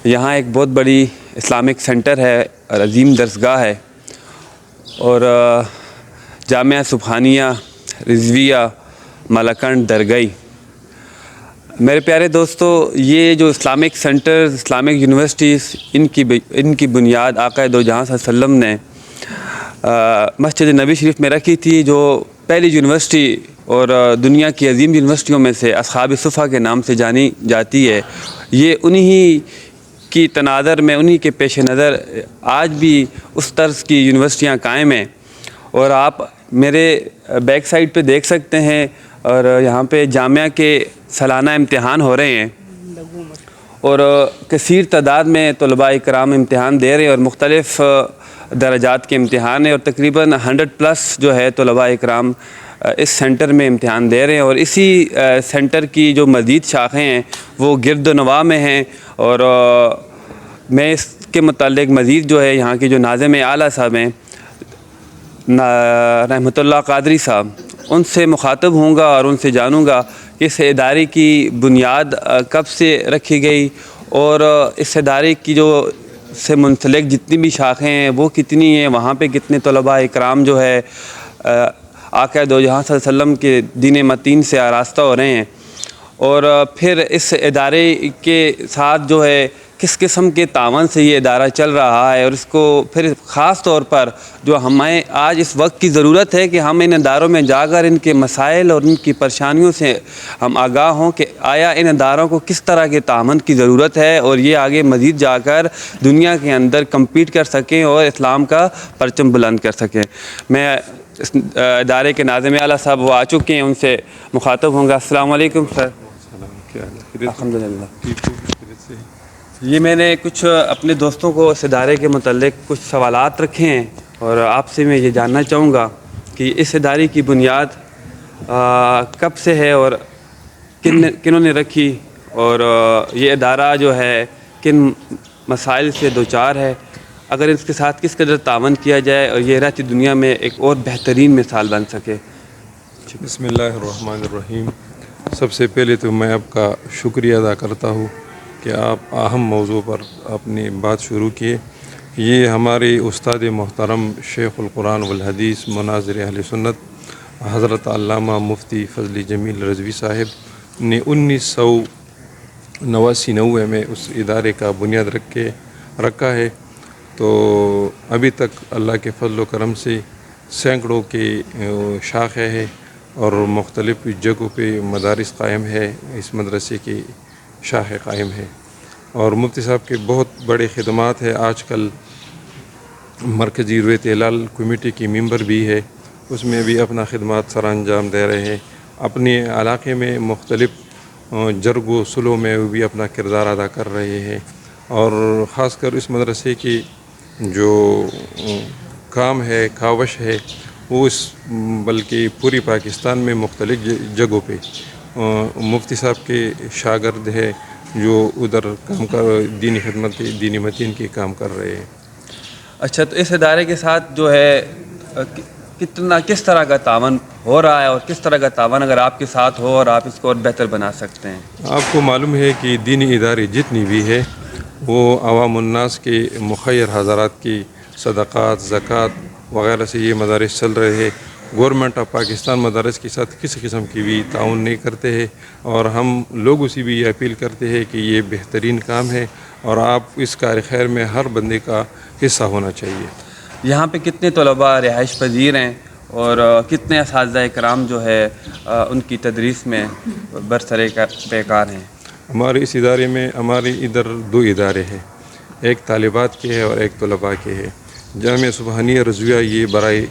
یہاں ایک بہت بڑی اسلامک سینٹر ہے اور عظیم درسگاہ ہے، اور جامعہ سبحانیہ رضویہ ملاکنڈ درگئی۔ میرے پیارے دوستو، یہ جو اسلامک سینٹرز، اسلامک یونیورسٹیز، ان کی بنیاد آقا دو جہاں صلی اللہ علیہ وسلم نے مسجد نبی شریف میں رکھی تھی، جو پہلی یونیورسٹی اور دنیا کی عظیم یونیورسٹیوں میں سے اصحاب صفا کے نام سے جانی جاتی ہے۔ یہ انہی کی تناظر میں، انہی کے پیش نظر آج بھی اس طرز کی یونیورسٹیاں قائم ہیں، اور آپ میرے بیک سائڈ پہ دیکھ سکتے ہیں، اور یہاں پہ جامعہ کے سالانہ امتحان ہو رہے ہیں، اور کثیر تعداد میں طلباء کرام امتحان دے رہے ہیں، اور مختلف درجات کے امتحان ہیں، اور تقریباً 100+ جو ہے طلباء کرام اس سینٹر میں امتحان دے رہے ہیں۔ اور اسی سینٹر کی جو مزید شاخیں ہیں وہ گرد و نواح میں ہیں، اور میں اس کے متعلق مزید جو ہے یہاں کے جو ناظم اعلیٰ صاحب ہیں رحمۃ اللہ قادری صاحب، ان سے مخاطب ہوں گا اور ان سے جانوں گا کہ اس ادارے کی بنیاد کب سے رکھی گئی، اور اس ادارے کی جو سے منسلک جتنی بھی شاخیں ہیں وہ کتنی ہیں، وہاں پہ کتنے طلباء اکرام جو ہے آقا دو جہاں صلی اللہ علیہ وسلم کے دین متین سے آراستہ ہو رہے ہیں، اور پھر اس ادارے کے ساتھ جو ہے کس قسم کے تعاون سے یہ ادارہ چل رہا ہے، اور اس کو پھر خاص طور پر جو ہمیں آج اس وقت کی ضرورت ہے کہ ہم ان اداروں میں جا کر ان کے مسائل اور ان کی پریشانیوں سے ہم آگاہ ہوں کہ آیا ان اداروں کو کس طرح کے تعاون کی ضرورت ہے، اور یہ آگے مزید جا کر دنیا کے اندر کمپیٹ کر سکیں اور اسلام کا پرچم بلند کر سکیں۔ میں اس ادارے کے ناظم اعلیٰ صاحب وہ آ چکے ہیں، ان سے مخاطب ہوں گا۔ السلام علیکم سر۔ الحمدللہ۔ یہ میں نے کچھ اپنے دوستوں کو اس ادارے کے متعلق کچھ سوالات رکھے ہیں، اور آپ سے میں یہ جاننا چاہوں گا کہ اس ادارے کی بنیاد کب سے ہے، اور کنہوں نے رکھی، اور یہ ادارہ جو ہے کن مسائل سے دوچار ہے، اگر اس کے ساتھ کس قدر تعاون کیا جائے اور یہ رہتی دنیا میں ایک اور بہترین مثال بن سکے۔ بسم اللہ الرحمن الرحیم۔ سب سے پہلے تو میں آپ کا شکریہ ادا کرتا ہوں کہ آپ اہم موضوع پر اپنی بات شروع کیے۔ یہ ہمارے استاد محترم شیخ القرآن والحدیث مناظر اہل سنت حضرت علامہ مفتی فضل جمیل رضوی صاحب نے 1989 میں اس ادارے کا بنیاد رکھا ہے، تو ابھی تک اللہ کے فضل و کرم سے سینکڑوں کے شاخیں ہے اور مختلف جگہوں پہ مدارس قائم ہے، اس مدرسے کی شاخیں قائم ہے، اور مفتی صاحب کے بہت بڑے خدمات ہے۔ آج کل مرکزی رویت ہلال کمیٹی کی ممبر بھی ہے، اس میں بھی اپنا خدمات سر انجام دے رہے ہیں۔ اپنے علاقے میں مختلف جرگ و صلح میں بھی اپنا کردار ادا کر رہے ہیں، اور خاص کر اس مدرسے کی جو کام ہے، کاوش ہے، وہ بلکہ پوری پاکستان میں مختلف جگہوں پہ مفتی صاحب کے شاگرد ہے جو ادھر کام کر دینی خدمت، دینی متین کی کام کر رہے ہیں۔ اچھا، تو اس ادارے کے ساتھ جو ہے کس طرح کا تعاون ہو رہا ہے، اور کس طرح کا تعاون اگر آپ کے ساتھ ہو اور آپ اس کو اور بہتر بنا سکتے ہیں؟ آپ کو معلوم ہے کہ دینی ادارے جتنی بھی ہے وہ عوام الناس کے مخیر حضرات کی صدقات، زکوٰۃ وغیرہ سے یہ مدارس چل رہے ہیں۔ گورنمنٹ آف پاکستان مدارس کے ساتھ کسی قسم کی بھی تعاون نہیں کرتے ہیں، اور ہم لوگوں سے بھی یہ اپیل کرتے ہیں کہ یہ بہترین کام ہے، اور آپ اس کار خیر میں ہر بندے کا حصہ ہونا چاہیے۔ یہاں پہ کتنے طلباء رہائش پذیر ہیں، اور کتنے اساتذہ کرام جو ہے ان کی تدریس میں برسر پیکار ہیں؟ ہمارے اس ادارے میں ہمارے ادھر 2 ادارے ہیں، ایک طالبات کے ہے اور ایک طلباء کے ہے۔ جامعہ سبحانیہ رضویہ یہ برائے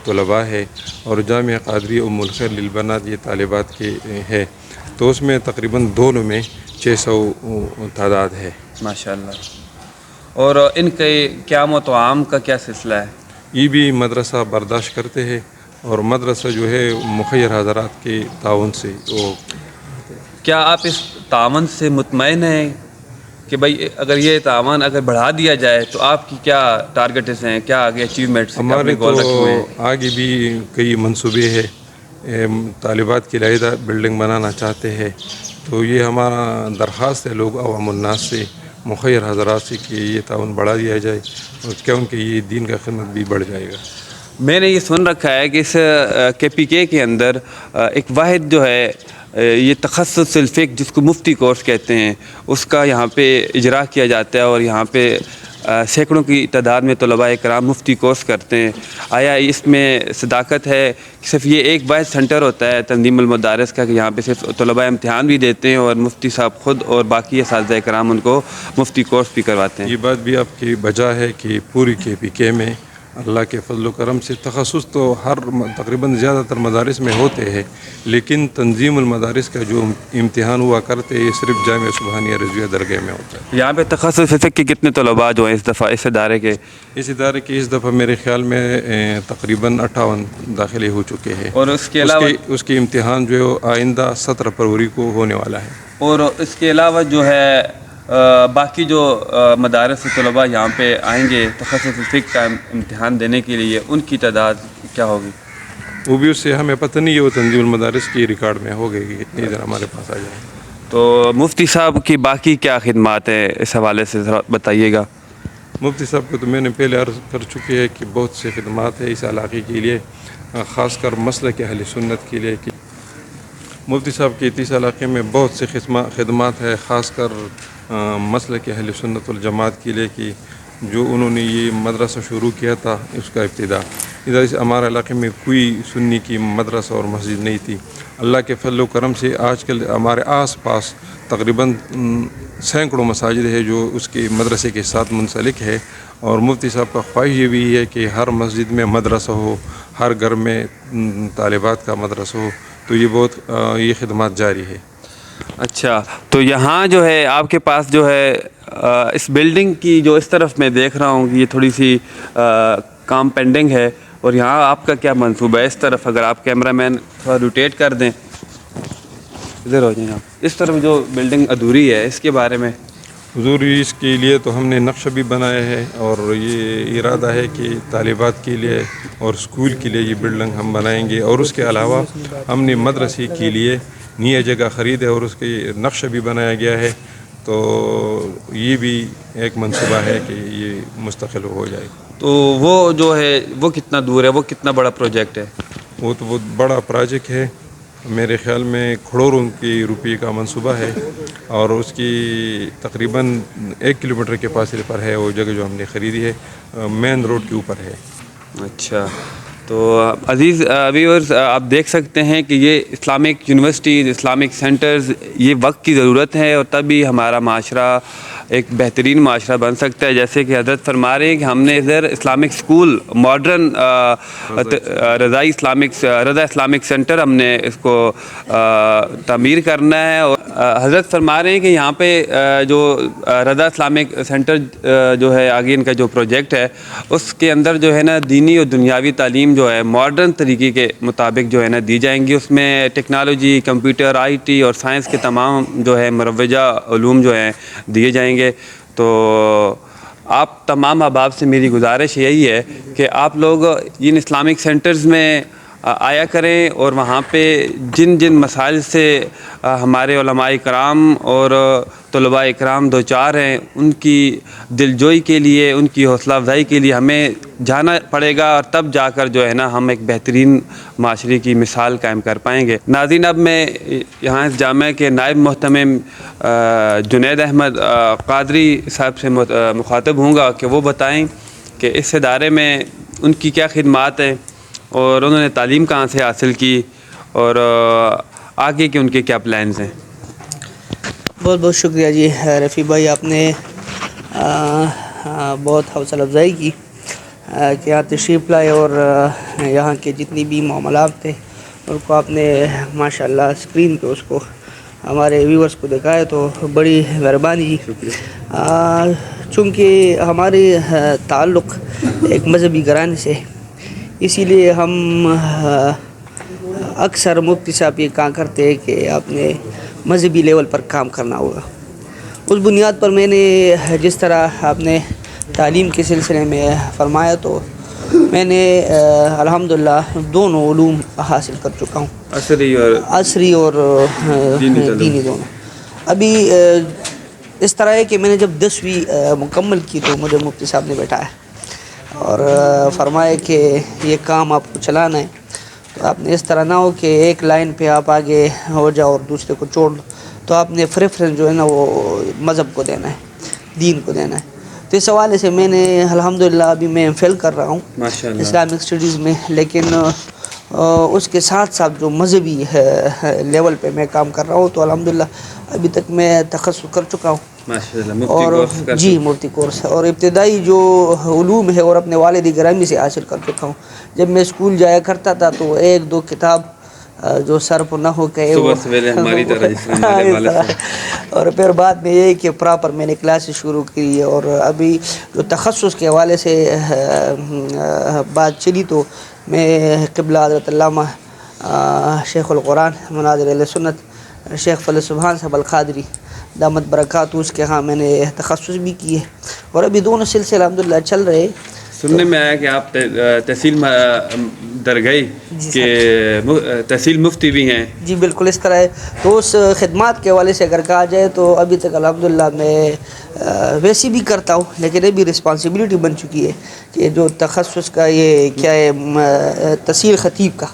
طلباء ہے، اور جامعہ قادریہ ام الخیر للبنات یہ طالبات کے ہے، تو اس میں تقریباً دونوں میں 600 تعداد ہے۔ ماشاءاللہ۔ اور ان کے قیام و طعام کا کیا سلسلہ ہے؟ یہ بھی مدرسہ برداشت کرتے ہیں، اور مدرسہ جو ہے مخیر حضرات کے تعاون سے کیا آپ اس تعاون سے مطمئن ہیں کہ بھئی اگر یہ تعاون اگر بڑھا دیا جائے تو آپ کی کیا ٹارگٹس ہیں، کیا آگے اچیومنٹس ہیں، ہمارے گول رکھے ہوئے ہیں؟ آگے بھی کئی منصوبے ہیں، طالبات کی علیحدہ بلڈنگ بنانا چاہتے ہیں، تو یہ ہمارا درخواست ہے لوگ عوام الناس سے مخیر حضرات سے کہ یہ تعاون بڑھا دیا جائے اور کیونکہ یہ دین کا خدمت بھی بڑھ جائے گا. میں نے یہ سن رکھا ہے کہ اس KPK کے اندر ایک واحد جو ہے یہ تخصص الفقہ جس کو مفتی کورس کہتے ہیں اس کا یہاں پہ اجرا کیا جاتا ہے اور یہاں پہ سینکڑوں کی تعداد میں طلباء کرام مفتی کورس کرتے ہیں. آیا اس میں صداقت ہے کہ صرف یہ ایک واحد سینٹر ہوتا ہے تنظیم المدارس کا کہ یہاں پہ صرف طلباء امتحان بھی دیتے ہیں اور مفتی صاحب خود اور باقی اساتذہ کرام ان کو مفتی کورس بھی کرواتے ہیں؟ یہ بات بھی آپ کی بجا ہے کہ پوری KPK میں اللہ کے فضل و کرم سے تخصص تو ہر تقریباً زیادہ تر مدارس میں ہوتے ہیں، لیکن تنظیم المدارس کا جو امتحان ہوا کرتے یہ صرف جامعہ سبحانیہ رضویہ درگاہ میں ہوتا ہے. یہاں پہ تخصص فقہ کے کتنے طلباء جو ہیں اس دفعہ اس ادارے کے؟ اس ادارے کے اس دفعہ میرے خیال میں تقریباً 58 داخلے ہو چکے ہیں، اور اس کے علاوہ اس کے امتحان جو ہے آئندہ 17 فروری کو ہونے والا ہے. اور اس کے علاوہ جو ہے باقی جو مدارس سے طلباء یہاں پہ آئیں گے تخصص فقہ کا امتحان دینے کے لیے ان کی تعداد کیا ہوگی؟ وہ بھی اس سے ہمیں پتہ نہیں ہے، وہ تنظیم المدارس کی ریکارڈ میں ہو گئی کہ اتنی دیر ہمارے پاس آ جائیں. تو مفتی صاحب کی باقی کیا خدمات ہیں اس حوالے سے ذرا بتائیے گا. مفتی صاحب کو تو میں نے پہلے عرض کر چکی ہے کہ بہت سے خدمات ہیں اس علاقے کے لیے، خاص کر مسلک اہل سنت کے لیے. کہ مفتی صاحب کے اس علاقے میں بہت سے خدمات ہے، خاص کر مسلک اہل سنت والجماعت کے لیے کہ جو انہوں نے یہ مدرسہ شروع کیا تھا اس کا ابتدا ادھر سے ہمارے علاقے میں کوئی سنی کی مدرسہ اور مسجد نہیں تھی. اللہ کے فضل و کرم سے آج کل ہمارے آس پاس تقریباً سینکڑوں مساجد ہے جو اس کے مدرسے کے ساتھ منسلک ہے. اور مفتی صاحب کا خواہش یہ بھی ہے کہ ہر مسجد میں مدرسہ ہو، ہر گھر میں طالبات کا مدرسہ ہو. تو یہ بہت یہ خدمات جاری ہے. اچھا، تو یہاں جو ہے آپ کے پاس جو ہے اس بلڈنگ کی جو اس طرف میں دیکھ رہا ہوں کہ یہ تھوڑی سی کام پینڈنگ ہے، اور یہاں آپ کا کیا منصوبہ ہے اس طرف؟ اگر آپ کیمرہ مین تھوڑا روٹیٹ کر دیں، ادھر ہو جائیں آپ. اس طرف جو بلڈنگ ادھوری ہے اس کے بارے میں؟ حضور اس کے لیے تو ہم نے نقشہ بھی بنایا ہے اور یہ ارادہ ہے کہ طالبات کے لیے اور اسکول کے لیے یہ بلڈنگ ہم بنائیں گے. اور اس کے علاوہ ہم نے مدرسے کے لیے نیا جگہ خرید ہے اور اس کے نقشہ بھی بنایا گیا ہے. تو یہ بھی ایک منصوبہ ہے کہ یہ مستقل ہو جائے. تو وہ جو ہے وہ کتنا دور ہے، وہ کتنا بڑا پروجیکٹ ہے؟ وہ تو بہت بڑا پروجیکٹ ہے، میرے خیال میں کروڑوں کی روپے کا منصوبہ ہے اور اس کی تقریباً 1 کلومیٹر کے فاصلے پر ہے وہ جگہ جو ہم نے خریدی ہے، مین روڈ کے اوپر ہے. اچھا، تو عزیز ویورز آپ دیکھ سکتے ہیں کہ یہ اسلامک یونیورسٹیز، اسلامک سینٹرز یہ وقت کی ضرورت ہے اور تبھی ہمارا معاشرہ ایک بہترین معاشرہ بن سکتا ہے. جیسے کہ حضرت فرما رہے ہیں کہ ہم نے ادھر اسلامک اسکول ماڈرن رضا اسلامک سینٹر ہم نے اس کو تعمیر کرنا ہے. اور حضرت فرما رہے ہیں کہ یہاں پہ جو رضا اسلامک سینٹر جو ہے آگے ان کا جو پروجیکٹ ہے اس کے اندر جو ہے نا دینی اور دنیاوی تعلیم جو ہے ماڈرن طریقے کے مطابق جو ہے نا دی جائیں گی. اس میں ٹیکنالوجی، کمپیوٹر، IT اور سائنس کے تمام جو ہے مروجہ علوم جو ہیں دیے جائیں گے. تو آپ تمام احباب سے میری گزارش یہی ہے کہ آپ لوگ ان اسلامک سینٹرز میں آیا کریں اور وہاں پہ جن جن مسائل سے ہمارے علماء کرام اور طلباء کرام دو چار ہیں ان کی دلجوئی کے لیے، ان کی حوصلہ افزائی کے لیے ہمیں جانا پڑے گا، اور تب جا کر جو ہے نا ہم ایک بہترین معاشرے کی مثال قائم کر پائیں گے. ناظرین، اب میں یہاں اس جامعہ کے نائب محتمم جنید احمد قادری صاحب سے مخاطب ہوں گا کہ وہ بتائیں کہ اس ادارے میں ان کی کیا خدمات ہیں اور انہوں نے تعلیم کہاں سے حاصل کی اور آگے کے ان کے کیا پلانز ہیں. بہت بہت شکریہ جی رفیع بھائی، آپ نے بہت حوصلہ افزائی کی کہ یہاں تشریف لائے اور یہاں کے جتنی بھی معاملات تھے ان کو آپ نے ماشاءاللہ اسکرین پہ اس کو ہمارے ویورز کو دکھایا، تو بڑی مہربانی. چونکہ ہمارے تعلق ایک مذہبی گھرانے سے، اسی لیے ہم اکثر مفتی صاحب یہ کہا کرتے ہیں کہ آپ نے مذہبی لیول پر کام کرنا ہوگا. اس بنیاد پر میں نے جس طرح آپ نے تعلیم کے سلسلے میں فرمایا تو میں نے الحمدللہ دونوں علوم حاصل کر چکا ہوں، عصری اور دینی دونوں. ابھی اس طرح ہے کہ میں نے جب 10ویں مکمل کی تو مجھے مفتی صاحب نے بٹھایا اور فرمایا کہ یہ کام آپ کو چلانا ہے تو آپ نے اس طرح نہ ہو کہ ایک لائن پہ آپ آگے ہو جاؤ اور دوسرے کو چھوڑ دو، تو آپ نے پریفرنس جو ہے نا وہ مذہب کو دینا ہے، دین کو دینا ہے۔ تو اس حوالے سے میں نے الحمدللہ ابھی میں فیل کر رہا ہوں ماشاء اللہ اسلامک اسٹڈیز میں، لیکن اس کے ساتھ ساتھ جو مذہبی لیول پہ میں کام کر رہا ہوں تو الحمدللہ ابھی تک میں تخصص کر چکا ہوں ماشاء اللہ مفتی اور کورس کر جی مفتی کورس، اور ابتدائی جو علوم ہے اور اپنے والد گرامی سے حاصل کر چکا ہوں۔ جب میں اسکول جایا کرتا تھا تو 1-2 کتاب جو سر پر نہ ہو گئے صبح سویرے ہماری طرح جس طرح ہمارے والد صاحب، اور پھر بعد میں یہ کہ پراپر میں نے کلاسز شروع کی، اور ابھی جو تخصص کے حوالے سے بات چلی تو میں قبلہ حضرت علامہ شیخ القرآن مناظر اہل سنت شیخ فضل سبحان صاحب القادری دامت برکات اس کے ہاں میں نے تخصص بھی کی ہے، اور ابھی دونوں سلسلے الحمدللہ چل رہے۔ سننے میں آیا کہ آپ تحصیل درگئی کہ تحصیل مفتی بھی ہیں۔ جی بالکل اس طرح ہے، تو اس خدمات کے حوالے سے اگر کہا جائے تو ابھی تک الحمدللہ میں ویسی بھی کرتا ہوں، لیکن ابھی رسپانسبلٹی بن چکی ہے کہ جو تخصص کا یہ کیا ہے تحصیل خطیب کا،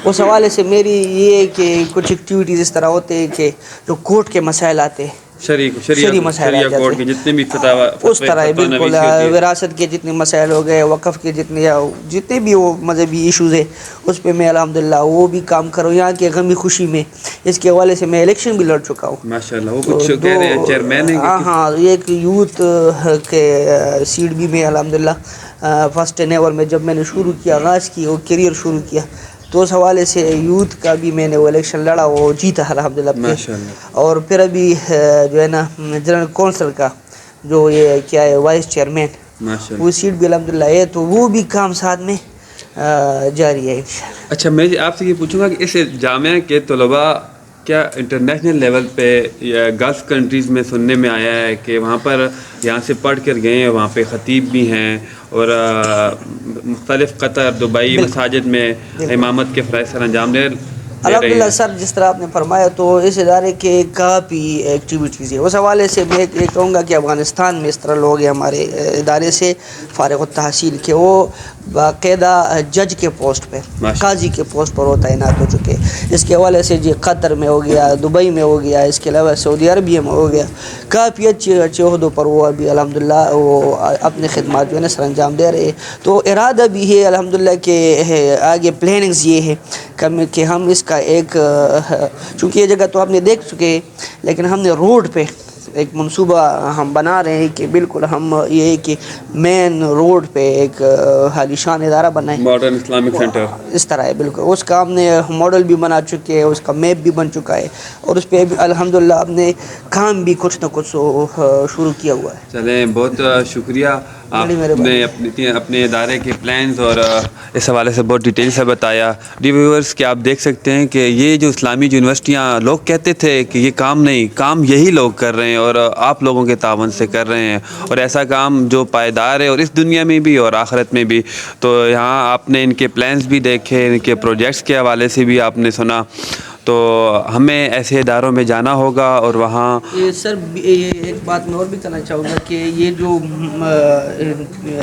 اس حوالے سے میری یہ ہے کہ کچھ ایکٹیویٹیز اس طرح ہوتے ہیں کہ جو کورٹ کے مسائل آتے ہیں، شرعی مسائل شریعہ کورٹ کے جتنے بھی فتاوی اس طرح ہے بالکل، وراثت کے جتنے مسائل ہو گئے، وقف کے جتنے بھی وہ مذہبی ایشوز ہیں اس پہ میں الحمدللہ وہ بھی کام کروں۔ یہاں کے غمی خوشی میں اس کے حوالے سے میں الیکشن بھی لڑ چکا ہوں ماشاءاللہ، وہ کچھ کہہ رہے ہیں چیئرمین ہیں۔ ہاں یہ ایک یوتھ کے سیٹ بھی میں الحمدللہ فرسٹ نیور میں جب میں نے شروع کیا، آغاز کی وہ کیریئر شروع کیا تو اس حوالے سے یوتھ کا بھی میں نے وہ الیکشن لڑا، وہ جیتا الحمدللہ ماشاءاللہ۔ اور پھر ابھی جو ہے نا جنرل کونسل کا جو یہ کیا ہے وائس چیئرمین، ماشاءاللہ وہ سیٹ بھی الحمدللہ ہے، تو وہ بھی کام ساتھ میں جاری ہے انشاءاللہ۔ اچھا میں آپ سے یہ پوچھوں گا کہ اس جامعہ کے طلباء کیا انٹرنیشنل لیول پہ یا گلف کنٹریز میں سننے میں آیا ہے کہ وہاں پر یہاں سے پڑھ کر گئے ہیں، وہاں پہ خطیب بھی ہیں اور مختلف قطر دبئی مساجد میں امامت کے فرائض سر انجام دے الحمدللہ سر، جس طرح آپ نے فرمایا تو اس ادارے کے کافی ایکٹیویٹیز ہیں، اس حوالے سے میں یہ کہوں گا کہ افغانستان میں اس طرح لوگ ہیں ہمارے ادارے سے فارغ التحصیل کے، وہ باقاعدہ جج کے پوسٹ پہ، قاضی کے پوسٹ پر وہ تعینات ہو چکے۔ اس کے حوالے سے جی قطر میں ہو گیا، دبئی میں ہو گیا، اس کے علاوہ سعودی عربیہ میں ہو گیا، کافی اچھے عہدوں پر وہ ابھی الحمدللہ وہ اپنے خدمات جو ہے نا سر انجام دے رہے ہیں۔ تو ارادہ بھی ہے الحمدللہ کہ آگے پلاننگز یہ ہے کہ ہم اس کا ایک، چونکہ یہ جگہ تو آپ نے دیکھ چکے ہیں، لیکن ہم نے روڈ پہ ایک منصوبہ ہم بنا رہے ہیں کہ بالکل ہم یہ کہ مین روڈ پہ ایک عالیشان ادارہ بنائیں، ماڈرن اسلامک سینٹر اس طرح ہے بالکل۔ اس کا ہم نے ماڈل بھی بنا چکے ہیں، اس کا میپ بھی بن چکا ہے، اور اس پہ الحمدللہ ہم نے کام بھی کچھ نہ کچھ شروع کیا ہوا ہے۔ چلیں بہت شکریہ، آپ نے اپنے ادارے کے پلانز اور اس حوالے سے بہت ڈیٹیل سے بتایا۔ ڈی ویورز کہ آپ دیکھ سکتے ہیں کہ یہ جو اسلامی یونیورسٹیاں لوگ کہتے تھے کہ یہ کام نہیں، کام یہی لوگ کر رہے ہیں اور آپ لوگوں کے تعاون سے کر رہے ہیں، اور ایسا کام جو پائیدار ہے اور اس دنیا میں بھی اور آخرت میں بھی۔ تو یہاں آپ نے ان کے پلانز بھی دیکھے، ان کے پروجیکٹس کے حوالے سے بھی آپ نے سنا، تو ہمیں ایسے اداروں میں جانا ہوگا اور وہاں سر ایک بات میں اور بھی کہنا چاہوں گا کہ یہ جو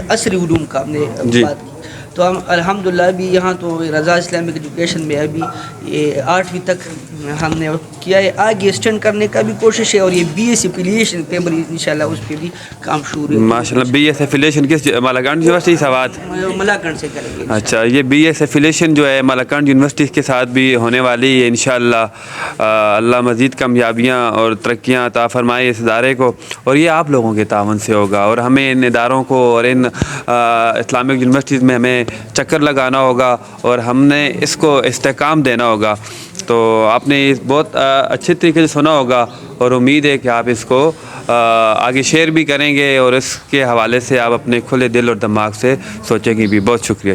عصری علوم کا ہم نے بات کی تو ہم الحمدللہ ابھی یہاں تو رضا اسلامک ایجوکیشن میں ابھی یہ 8ویں تک ہم نے کیا ہے، آگے ایکسٹینڈ کرنے کا بھی کوشش ہے، اور یہ بی ایس ایفیلیشن پیپر انشاءاللہ اس پہ بھی کام شروع ہے ماشاءاللہ۔ بی ایس ایفیلیشن کس مالاکنڈ یونیورسٹی سوات؟ ملاکنڈ سے کریں گے۔ اچھا، یہ بی ایس ایفیلیشن جو ہے مالاکنڈ یونیورسٹی کے ساتھ بھی ہونے والی ہے انشاءاللہ۔ اللہ مزید کامیابیاں اور ترقیاں عطا فرمائے اس ادارے کو، اور یہ آپ لوگوں کے تعاون سے ہوگا، اور ہمیں ان اداروں کو اور ان اسلامک یونیورسٹیز میں ہمیں چکر لگانا ہوگا اور ہم نے اس کو استحکام دینا ہوگا۔ تو آپ نے بہت اچھے طریقے سے سنا ہوگا، اور امید ہے کہ آپ اس کو آگے شیئر بھی کریں گے اور اس کے حوالے سے آپ اپنے کھلے دل اور دماغ سے سوچیں گے بھی۔ بہت شکریہ۔